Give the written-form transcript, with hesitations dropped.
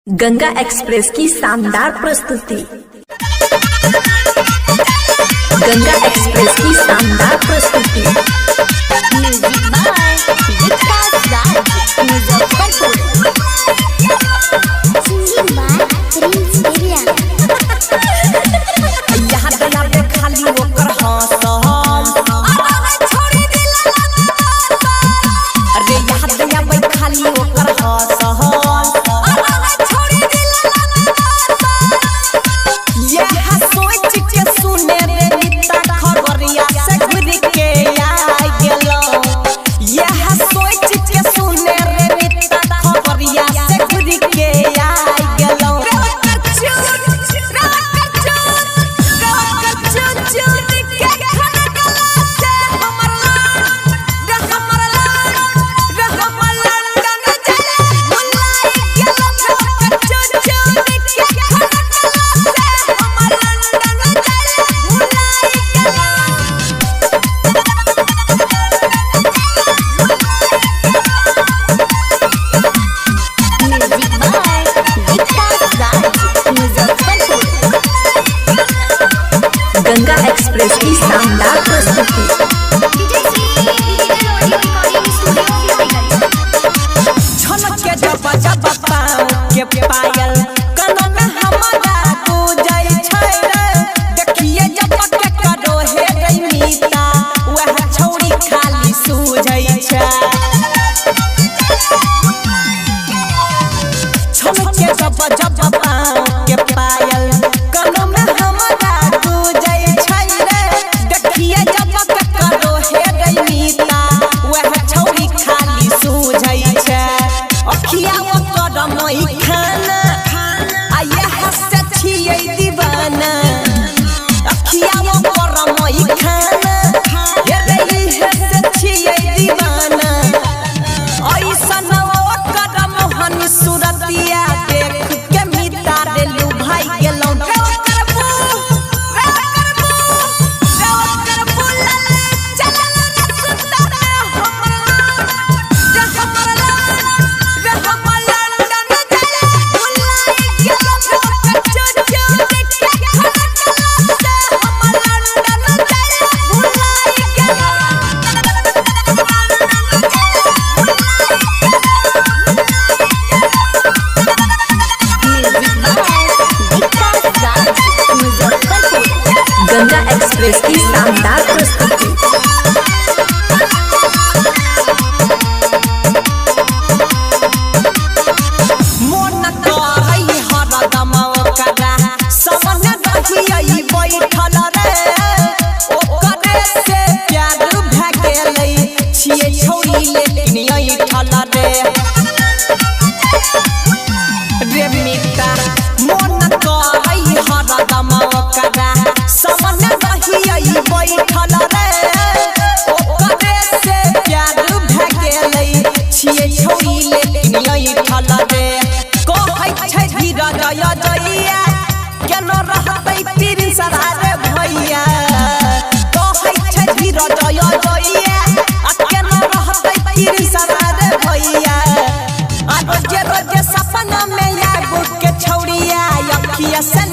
Ganga express की शानदार प्रस्तुति। गंगा एक्सप्रेस की शानदार प्रस्तुति। Music by Vikas Raj Muzaffarpur. Singing by prince एरिया। यहाँ दया पे खाली ओकर हंसल छोड़ी दिला अरे यहाँ दया पे खाली ओकर हंसल छोड़ी दिला यह सोच के सुने रे निता खबरिया से घुर के आ गेलो यह सोच के सुने रे निता खबरिया से घुर के आ गेलो गंगा एक्सप्रेस की शानदार प्रस्तुति। छलक के जब जब पाँव के पायल कानों में हमारा गूंजै छै रे देखिए जब के करो हे गई मीता वह छौड़ी खाली सूझै छै छलक के जब जब पाँव के पायल कानों में हमारा गूंजै छै रे देखिए जब के करो हे गई मीता वह छौड़ी खाली सूझै छै अखिया ओकर मोई खाना आ यह से छियै दीवाना अखिया ओकर मोई खाना हे रे इहे से छियै दीवाना ऐसन ओकर मोहन सूरतिया देख के मिटा देलू भाई गेलौ गंगा एक्सप्रेस की शानदार प्रस्तुति। मन करई हरदम ओकरा सामने रहियै बैठल रे ओकरे से प्यार भए गेलै छियै छौड़ी लेकिन ऐठल रे रे मिता मन करई हरदम ओकरा सामने रहियै बैठल रे ओकरे से प्यार भए गेलै छियै छौड़ी लेकिन ऐठल रे कहै छै धीरज जइया केनो रहतै तीर सरारे भैया कहै छै धीरज जइया आ केनो रहतै तीर सरारे भैया आ रोजे रोजे सपना में आगू के छौड़िया अखिया से